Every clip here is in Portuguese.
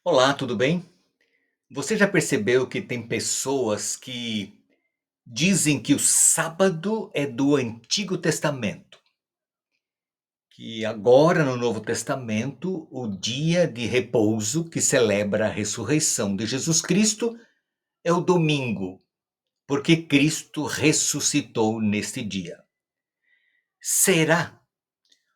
Olá, tudo bem? Você já percebeu que tem pessoas que dizem que o sábado é do Antigo Testamento, que agora no Novo Testamento, o dia de repouso que celebra a ressurreição de Jesus Cristo é o domingo, porque Cristo ressuscitou neste dia. Será?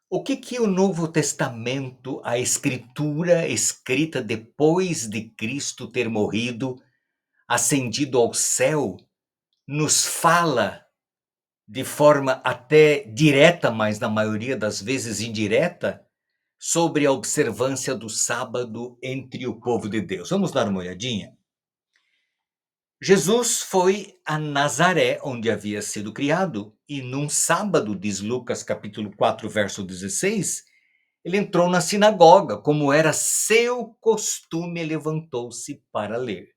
O que o Novo Testamento, a escritura escrita depois de Cristo ter morrido, ascendido ao céu, nos fala de forma até direta, mas na maioria das vezes indireta, sobre a observância do sábado entre o povo de Deus. Vamos dar uma olhadinha? Jesus foi a Nazaré, onde havia sido criado, e num sábado, diz Lucas capítulo 4, verso 16, ele entrou na sinagoga, como era seu costume, levantou-se para ler.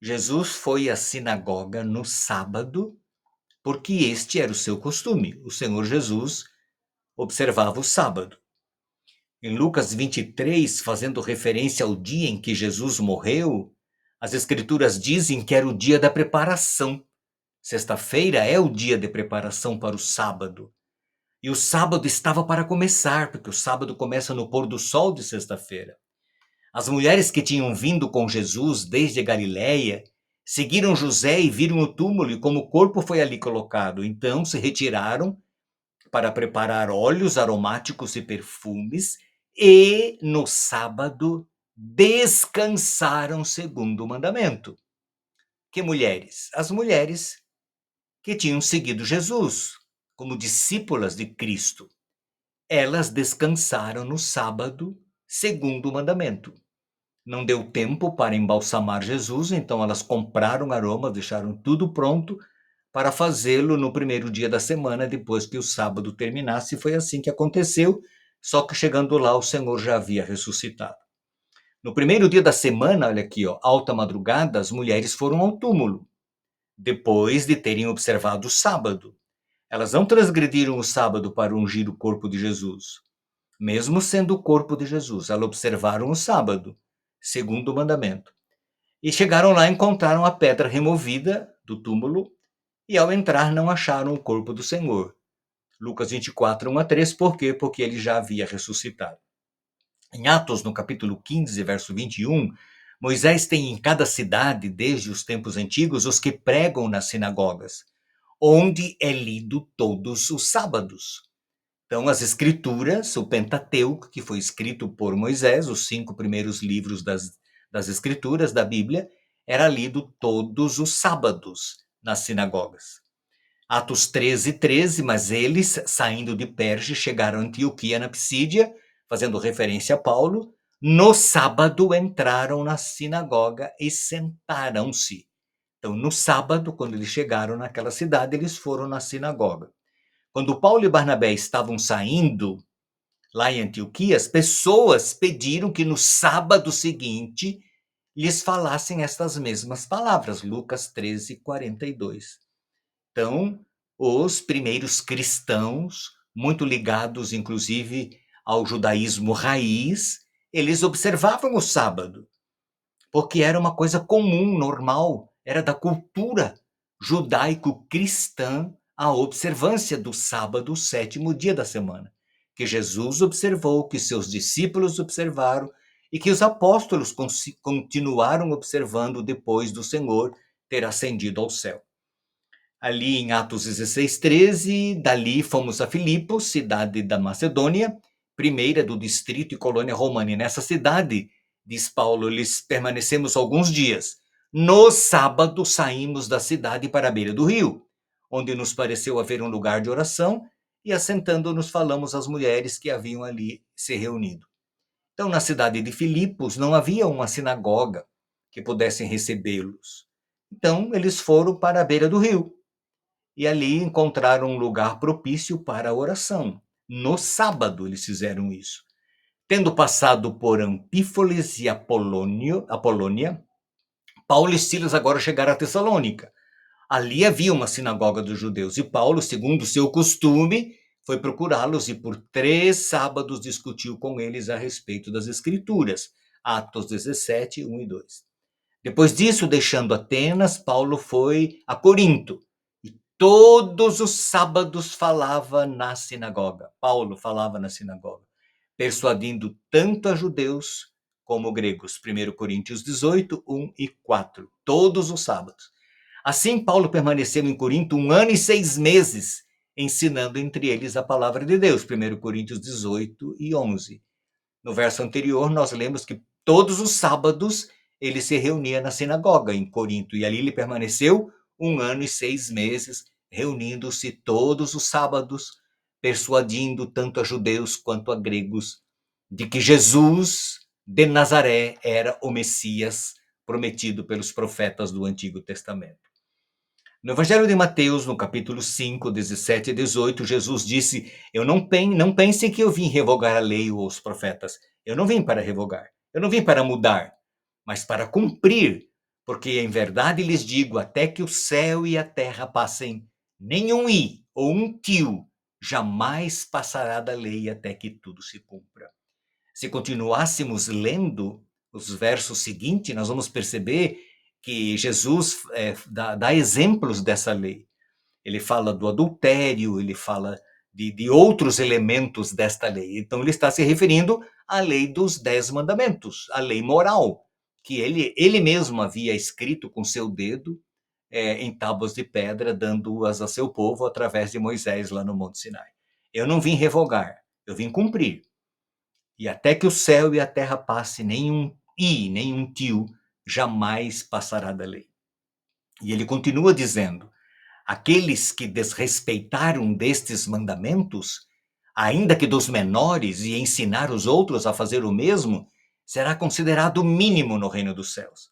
Jesus foi à sinagoga no sábado porque este era o seu costume. O Senhor Jesus observava o sábado. Em Lucas 23, fazendo referência ao dia em que Jesus morreu, as Escrituras dizem que era o dia da preparação. Sexta-feira é o dia de preparação para o sábado. E o sábado estava para começar, porque o sábado começa no pôr do sol de sexta-feira. As mulheres que tinham vindo com Jesus desde Galiléia seguiram José e viram o túmulo e como o corpo foi ali colocado. Então se retiraram para preparar óleos aromáticos e perfumes, e no sábado descansaram segundo o mandamento. Que mulheres? As mulheres que tinham seguido Jesus como discípulas de Cristo. Elas descansaram no sábado segundo o mandamento. Não deu tempo para embalsamar Jesus, então elas compraram aromas, deixaram tudo pronto para fazê-lo no primeiro dia da semana, depois que o sábado terminasse. Foi assim que aconteceu, só que chegando lá o Senhor já havia ressuscitado. No primeiro dia da semana, olha aqui, ó, alta madrugada, as mulheres foram ao túmulo, depois de terem observado o sábado. Elas não transgrediram o sábado para ungir o corpo de Jesus. Mesmo sendo o corpo de Jesus, elas observaram o sábado, segundo o mandamento. E chegaram lá e encontraram a pedra removida do túmulo, e ao entrar não acharam o corpo do Senhor. Lucas 24, 1 a 3, por quê? Porque ele já havia ressuscitado. Em Atos, no capítulo 15, verso 21, Moisés tem em cada cidade, desde os tempos antigos, os que pregam nas sinagogas, onde é lido todos os sábados. Então, as escrituras, o Pentateuco, que foi escrito por Moisés, os 5 primeiros livros das escrituras da Bíblia, era lido todos os sábados nas sinagogas. Atos 13, 13, mas eles, saindo de Perge, chegaram a Antioquia, na Psídia, fazendo referência a Paulo. No sábado entraram na sinagoga e sentaram-se. Então, no sábado, quando eles chegaram naquela cidade, eles foram na sinagoga. Quando Paulo e Barnabé estavam saindo lá em Antioquia, as pessoas pediram que no sábado seguinte lhes falassem estas mesmas palavras, Lucas 13, 42. Então, os primeiros cristãos, muito ligados inclusive ao judaísmo raiz, eles observavam o sábado, porque era uma coisa comum, normal, era da cultura judaico-cristã a observância do sábado, o sétimo dia da semana, que Jesus observou, que seus discípulos observaram e que os apóstolos continuaram observando depois do Senhor ter ascendido ao céu. Ali em Atos 16, 13, dali fomos a Filipos, cidade da Macedônia, primeira do distrito e colônia romana. E nessa cidade, diz Paulo, eles permanecemos alguns dias. No sábado saímos da cidade para a beira do rio, onde nos pareceu haver um lugar de oração, e assentando-nos falamos às mulheres que haviam ali se reunido. Então, na cidade de Filipos não havia uma sinagoga que pudessem recebê-los. Então, eles foram para a beira do rio e ali encontraram um lugar propício para a oração. No sábado eles fizeram isso. Tendo passado por Ampífolis e Apolônia, Paulo e Silas agora chegaram a Tessalônica. Ali havia uma sinagoga dos judeus e Paulo, segundo o seu costume, foi procurá-los e por 3 sábados discutiu com eles a respeito das escrituras. Atos 17, 1 e 2. Depois disso, deixando Atenas, Paulo foi a Corinto. E todos os sábados falava na sinagoga. Paulo falava na sinagoga, persuadindo tanto a judeus como gregos. 1 Coríntios 18, 1 e 4. Todos os sábados. Assim, Paulo permaneceu em Corinto 1 ano e 6 meses, ensinando entre eles a palavra de Deus. 1 Coríntios 18 e 11. No verso anterior, nós lemos que todos os sábados ele se reunia na sinagoga em Corinto, e ali ele permaneceu 1 ano e 6 meses, reunindo-se todos os sábados, persuadindo tanto a judeus quanto a gregos de que Jesus de Nazaré era o Messias prometido pelos profetas do Antigo Testamento. No Evangelho de Mateus, no capítulo 5, 17 e 18, Jesus disse: não pensem que eu vim revogar a lei ou os profetas. Eu não vim para revogar, eu não vim para mudar, mas para cumprir. Porque em verdade lhes digo, até que o céu e a terra passem, nenhum i ou um tio jamais passará da lei até que tudo se cumpra. Se continuássemos lendo os versos seguintes, nós vamos perceber que Jesus dá exemplos dessa lei. Ele fala do adultério, ele fala de outros elementos desta lei. Então, ele está se referindo à lei dos 10 mandamentos, a lei moral, que ele mesmo havia escrito com seu dedo em tábuas de pedra, dando-as a seu povo através de Moisés lá no Monte Sinai. Eu não vim revogar, eu vim cumprir. E até que o céu e a terra passe, nenhum tio jamais passará da lei. E ele continua dizendo: aqueles que desrespeitaram destes mandamentos, ainda que dos menores, e ensinar os outros a fazer o mesmo, será considerado mínimo no reino dos céus.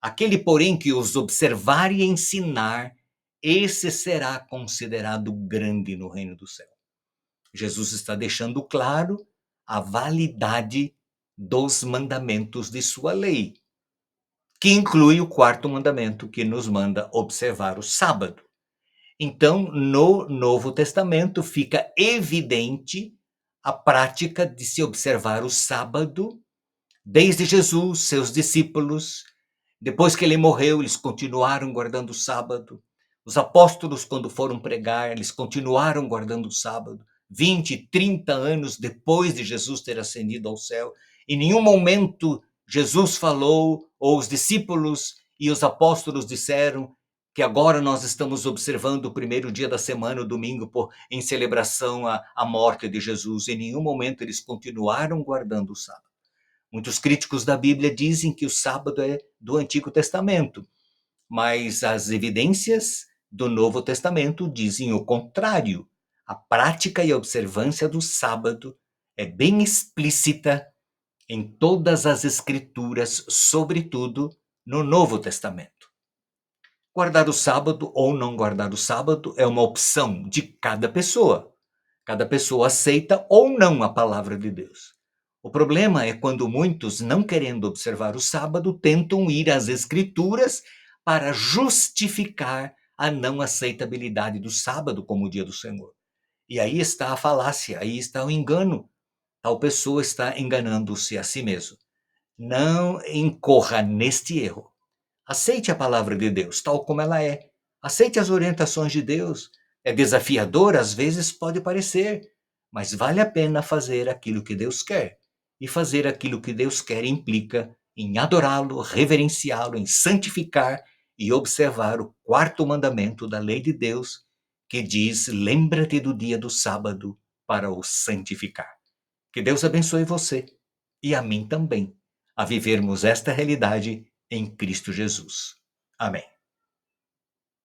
Aquele, porém, que os observar e ensinar, esse será considerado grande no reino do céu. Jesus está deixando claro a validade dos mandamentos de sua lei, que inclui o 4º mandamento, que nos manda observar o sábado. Então, no Novo Testamento fica evidente a prática de se observar o sábado, desde Jesus, seus discípulos. Depois que ele morreu, eles continuaram guardando o sábado. Os apóstolos, quando foram pregar, eles continuaram guardando o sábado. 20, 30 anos depois de Jesus ter ascendido ao céu. Em nenhum momento Jesus falou, ou os discípulos e os apóstolos disseram que agora nós estamos observando o primeiro dia da semana, o domingo, em celebração à morte de Jesus. Em nenhum momento eles continuaram guardando o sábado. Muitos críticos da Bíblia dizem que o sábado é do Antigo Testamento, mas as evidências do Novo Testamento dizem o contrário. A prática e a observância do sábado é bem explícita em todas as Escrituras, sobretudo no Novo Testamento. Guardar o sábado ou não guardar o sábado é uma opção de cada pessoa. Cada pessoa aceita ou não a palavra de Deus. O problema é quando muitos, não querendo observar o sábado, tentam ir às Escrituras para justificar a não aceitabilidade do sábado como o dia do Senhor. E aí está a falácia, aí está o engano. Tal pessoa está enganando-se a si mesmo. Não incorra neste erro. Aceite a palavra de Deus, tal como ela é. Aceite as orientações de Deus. É desafiador, às vezes pode parecer, mas vale a pena fazer aquilo que Deus quer. E fazer aquilo que Deus quer implica em adorá-lo, reverenciá-lo, em santificar e observar o 4º mandamento da lei de Deus, que diz: lembra-te do dia do sábado para o santificar. Que Deus abençoe você e a mim também, a vivermos esta realidade em Cristo Jesus. Amém.